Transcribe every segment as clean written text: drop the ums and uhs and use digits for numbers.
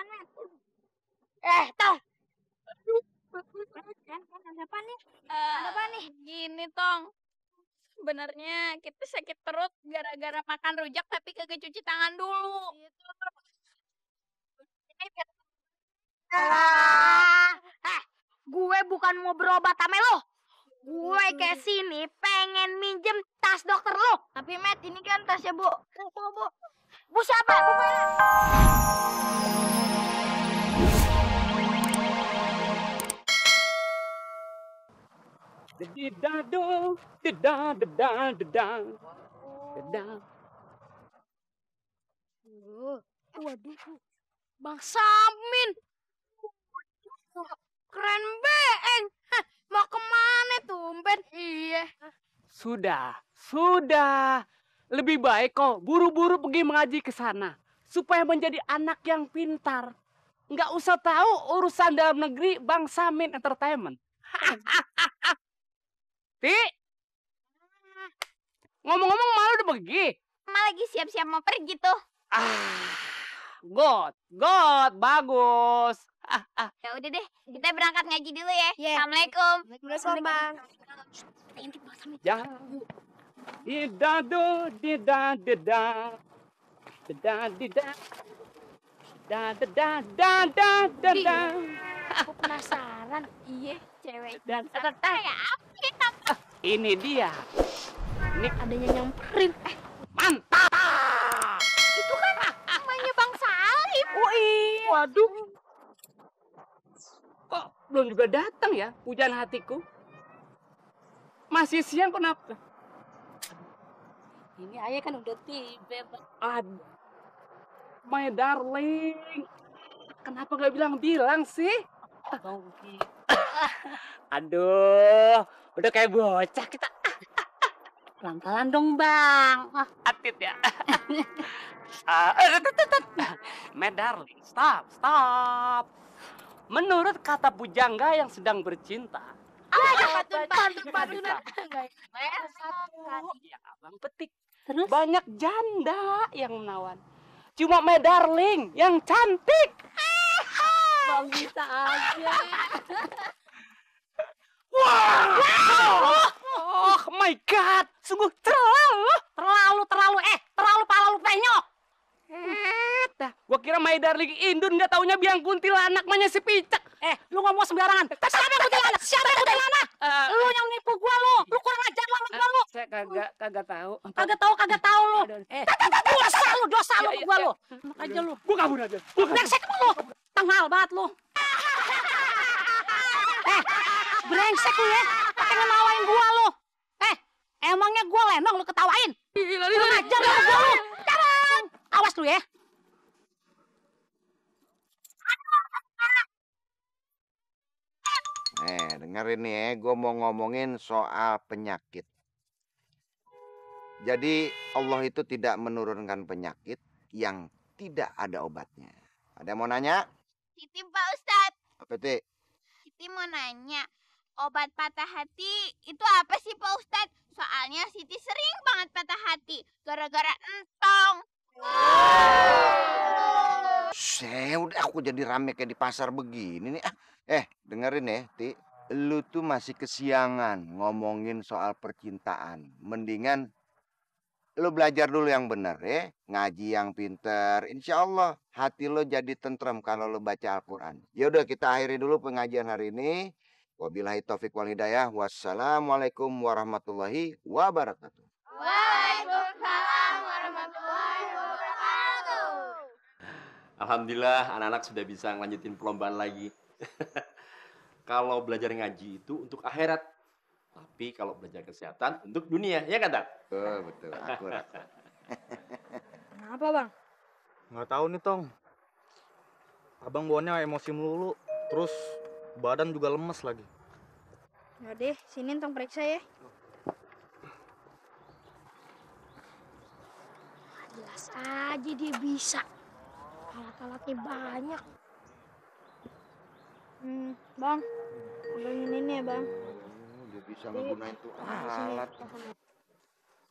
Met. Tong. Ada apa nih? Ada apa nih? Gini, Tong. Sebenarnya kita sakit perut gara-gara makan rujak tapi kagak cuci tangan dulu. Gitu. Gue bukan mau berobat sama lo. Gue ke sini pengen minjem tas dokter lo. Tapi Met, ini kan tasnya Bu. Bu. Bu siapa? Bu mana? Dedidado, dedadedadedang. Dedang. Waduh. Bang Samin. Keren beeng. Mau kemana tumben? Iya. Sudah. Lebih baik kok buru-buru pergi mengaji ke sana supaya menjadi anak yang pintar. Nggak usah tahu urusan dalam negeri Bang Samin Entertainment. Ti, ngomong-ngomong malu udah pergi. Mama lagi siap-siap mau pergi tuh. God, bagus. Ya udah deh, kita berangkat ngaji dulu ya. Yeah. Assalamualaikum. Waalaikumsalam, Bang. Ya. Didado, didadeda. Dedadeda. Dadadadadadada. Aku penasaran. Iya, cewek. Dan Ini ini dia. Ini adanya nyamperin. mantap. itu kan namanya Bang Salim. Oh iya. Waduh. Kok belum juga datang ya pujaan hatiku? Masih siang kenapa? Ini ayah kan udah tiba, Bang. Aduh. My darling. Kenapa nggak bilang-bilang sih? Bang Aduh, udah kayak bocah kita. pelan-pelan dong, Bang. Atit ya. My darling, stop. Menurut kata pujangga yang sedang bercinta, Padunan. yang abang petik, Terus? banyak janda yang menawan. Cuma my darling yang cantik. Bang bisa aja. Wah! Oh my God, sungguh terlalu pala lu penyok. Gua kira my darling Indun nggak taunya biang kuntilanak namanya si Picek. Lu ngomong sembarangan. Siapa yang kuntilanak? Lu yang nipu gua lu. Lu kurang ajar lah sama gua lu. Saya kagak tahu. Kagak tahu lu. Dosa lu ke gua lu. Enak aja lu. Gua kabur aja. Brengsek lu. Tengah banget lu. Brengsek lu ya. Pakai ngetawain gua lu. Emangnya gua lenong lu ketawain? Kurang ajar lu ke gua lu. Jangan. Awas lu ya. Dengerin nih ya, gue mau ngomongin soal penyakit. Jadi Allah itu tidak menurunkan penyakit yang tidak ada obatnya. Ada yang mau nanya? Siti Pak Ustadz. Apa itu? Siti mau nanya, obat patah hati itu apa sih Pak Ustadz? Soalnya Siti sering banget patah hati gara-gara entong. Udah aku jadi rame kayak di pasar begini nih. Dengerin ya, Ti. Lu tuh masih kesiangan ngomongin soal percintaan. Mendingan lu belajar dulu yang bener ya. Ngaji yang pinter. Insya Allah hati lu jadi tentrem kalau lu baca Al-Quran. Yaudah kita akhiri dulu pengajian hari ini. Wabillahi taufiq wal hidayah. Wassalamualaikum warahmatullahi wabarakatuh. Waalaikumsalam warahmatullahi wabarakatuh. Alhamdulillah anak-anak sudah bisa ngelanjutin perlombaan lagi. Kalau belajar ngaji itu untuk akhirat, tapi kalau belajar kesehatan untuk dunia, ya kan, Tak? Betul, akurat. Kenapa, Bang? Nggak tahu nih, Tong. Abang bawaannya emosi melulu, terus badan juga lemes lagi. Ya deh, sini Tong periksa ya. Jelas aja dia bisa. Alat-alatnya banyak. Bang, ambilin ini ya, Bang. Dia bisa ngegunain tuh alat.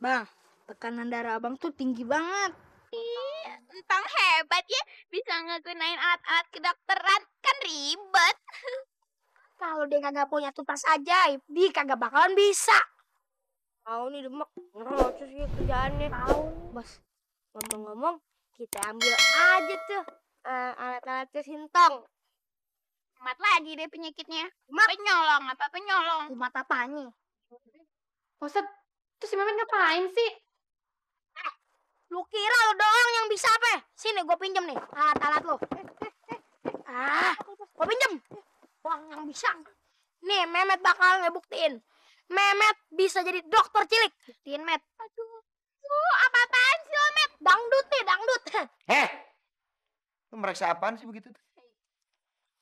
Bang, tekanan darah abang tuh tinggi banget. Iya, Entang hebat ya, bisa ngegunain alat-alat kedokteran. Kan ribet. Kalau dia kagak punya tuntas ajaib, dia kagak bakalan bisa. Tahu nih Demek, ngerocos ya kerjaannya. Tahu, Bos. Ngomong-ngomong, kita ambil aja tuh alat-alat ke Sintong. Mat lagi deh penyakitnya. Mat. Penyolong apa penyolong? Kumat apanya? Ustaz, terus si Mehmet ngapain sih? Lu kira lu doang yang bisa apa? Sini gue pinjem nih alat-alat lu. Gue pinjem. Doang yang bisa. Nih Mehmet bakal ngebuktiin. Mehmet bisa jadi dokter cilik. Buktiin Met. Aduh. Apa-apaan sih lo, Met? Dangdut nih, dangdut. Lu meriksa apaan sih begitu?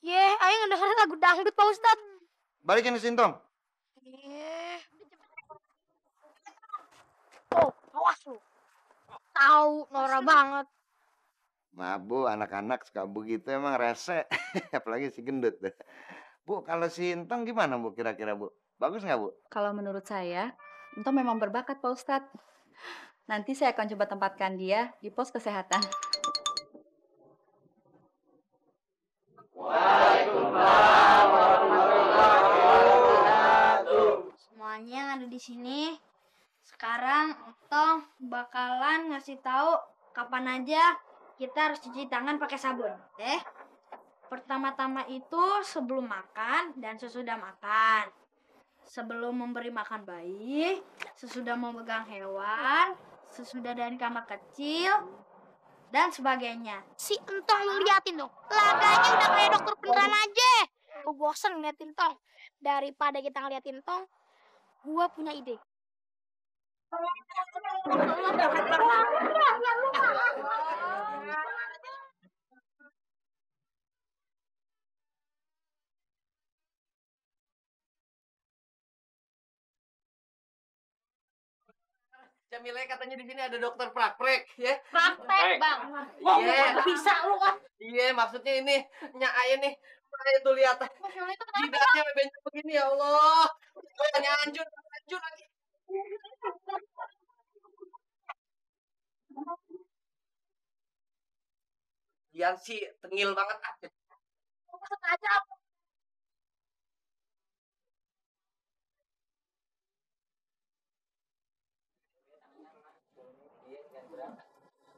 Ayo ngedengerin lagu dangdut Pak Ustadz. Balikin ke Sintong. Oh, awas lu. Tahu norak banget. Maaf Bu, anak-anak suka begitu emang rese. Apalagi si gendut. Bu, kalau si Sintong gimana Bu kira-kira Bu? Bagus nggak Bu? Kalau menurut saya, Entong memang berbakat Pak Ustadz. Nanti saya akan coba tempatkan dia di pos kesehatan. Semuanya yang ada di sini. Sekarang Entong bakalan ngasih tahu kapan aja kita harus cuci tangan pakai sabun. Pertama-tama itu sebelum makan dan sesudah makan. Sebelum memberi makan bayi, sesudah memegang hewan, sesudah dari kamar kecil, dan sebagainya. Si Entong lu liatin dong. Laganya udah kayak dokter beneran aja. Gue bosen ngeliatin Tong. Daripada kita ngeliatin Tong, gue punya ide. Jamila katanya di sini ada dokter praktek ya. Praktek, Bang. Iya. Bisa lu kan? Iya, maksudnya ini nyak Aye nih. Aye tuh lihat. Jidatnya bencong begini ya Allah. Tanya anjur lagi. Ian sih tengil banget.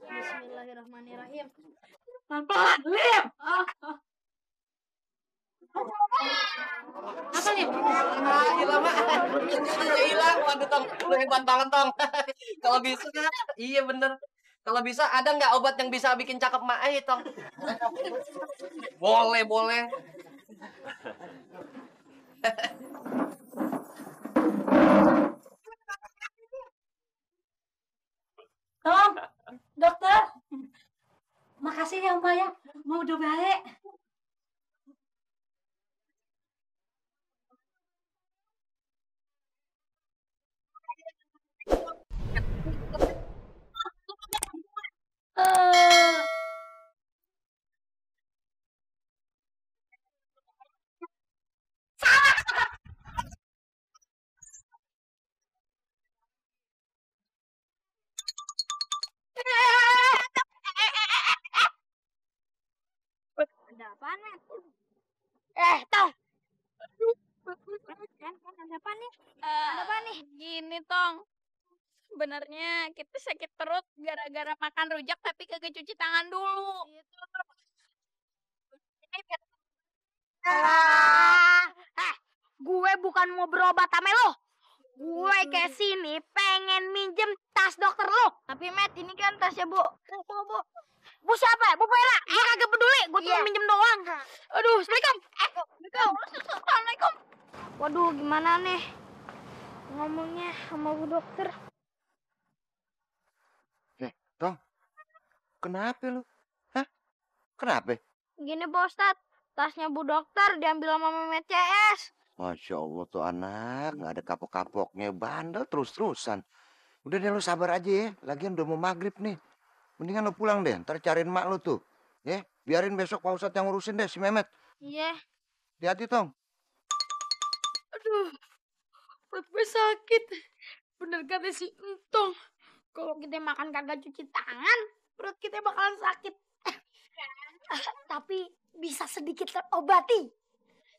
Bismillahirrahmanirrahim. Pelan-pelan, Lim. Apa nih? Hilang, Mak. Hilang. Waduh, Tong. Lu hebat banget, Tong. Kalau bisa, iya bener. Kalau bisa, ada nggak obat yang bisa bikin cakep Mak Aye, Tong? Boleh. Tong, dokter. Makasih ya Mbak ya. Mau udah baik. Ada apaan, Mat? Tong. Ada apa nih? Ada apa nih? Gini, Tong. Sebenarnya kita sakit perut gara-gara makan rujak tapi kagak cuci tangan dulu. Gue bukan mau berobat sama lo. Gue ke sini pengen minjem tas dokter lo. Tapi Matt, ini kan tasnya Bu. Bu siapa? Bu Vera. Gue kagak peduli. Gue cuma minjem doang. Aduh, Assalamualaikum. Assalamualaikum. Waduh, gimana nih ngomongnya sama Bu dokter? Tong, kenapa lu? Hah? Kenapa? Gini Pak Ustadz, tasnya Bu dokter diambil sama Mehmet CS. Masya Allah tuh anak, nggak ada kapok-kapoknya, bandel terus-terusan. Udah deh lu sabar aja ya, lagian udah mau maghrib nih. Mendingan lu pulang deh, ntar cariin mak lu tuh. Ya, biarin besok Pak Ustadz yang ngurusin deh si Mehmet. Iya. Hati-hati Tong. Aduh, perut gue sakit. Bener kata si Entong. Kalau kita makan kagak cuci tangan, perut kita bakalan sakit. Tapi bisa sedikit terobati.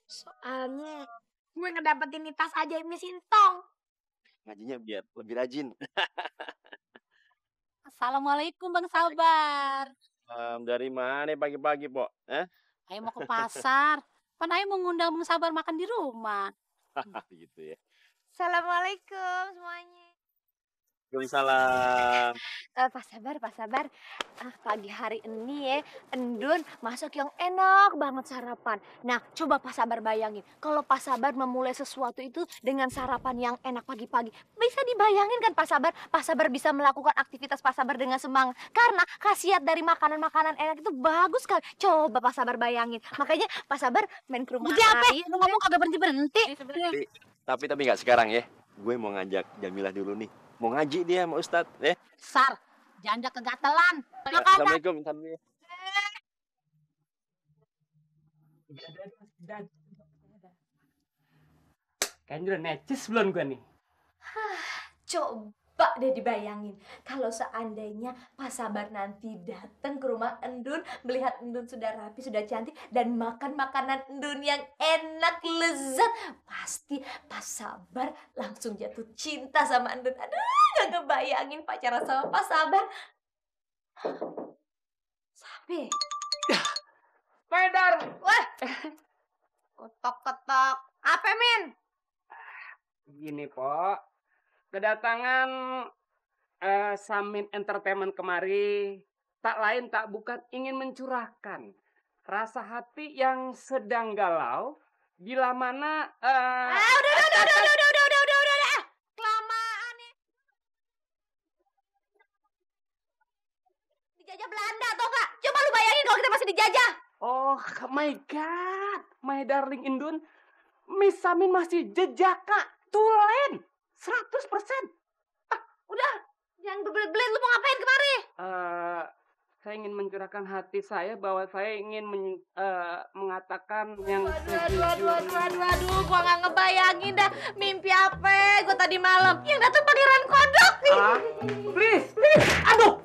Soalnya gue ngedapetin tas ajaibnya Sintong. Ngajinya biar lebih rajin. Assalamualaikum Bang Sabar. Dari mana pagi-pagi, Pok? Ayo mau ke pasar. Pan ayo mau ngundang Bang Sabar makan di rumah. Gitu ya. Assalamualaikum semuanya. Waalaikumsalam. Pak Sabar. Pagi hari ini ya, Endun masak yang enak banget sarapan. Nah, coba Pak Sabar bayangin, kalau Pak Sabar memulai sesuatu itu dengan sarapan yang enak pagi-pagi. Bisa dibayangin kan Pak Sabar bisa melakukan aktivitas Pak Sabar dengan semangat. Karena khasiat dari makanan-makanan enak itu bagus sekali. Coba Pak Sabar bayangin. Makanya Pak Sabar main ke rumah Apa? lain. Lu ngomong kagak berhenti. Tapi nggak sekarang ya. Gue mau ngajak Jamilah dulu nih. Mau ngaji dia sama Ustadz, ya. Sar, janda kegatelan. Assalamualaikum. Bentar dulu ya. Kayaknya udah necis belum gue nih. Coba deh dibayangin kalau seandainya Pak Sabar nanti datang ke rumah Endun, melihat Endun sudah rapi, sudah cantik, dan makan makanan Endun yang enak, lezat, pasti Pak Sabar langsung jatuh cinta sama Endun. Aduh, gak ngebayangin pacaran sama Pak Sabar. Sabi, Maidar. Ketok-ketok. Apa, Min? Gini, Pok. Kedatangan Samin Entertainment kemari tak lain tak bukan ingin mencurahkan rasa hati yang sedang galau bila mana Udah. Kelamaan nih. Dijajah Belanda atau enggak? Coba lu bayangin kalau kita masih dijajah. oh my god, my darling Indun, Miss Samin masih jejaka tulen 100%. Udah, jangan berbelit-belit, lu mau ngapain kemari? Saya ingin mencurahkan hati saya bahwa saya ingin mengatakan yang Aduh, gua nggak ngebayangin dah mimpi apa gua tadi malam. Yang datang pangeran kodok nih. Please, aduh.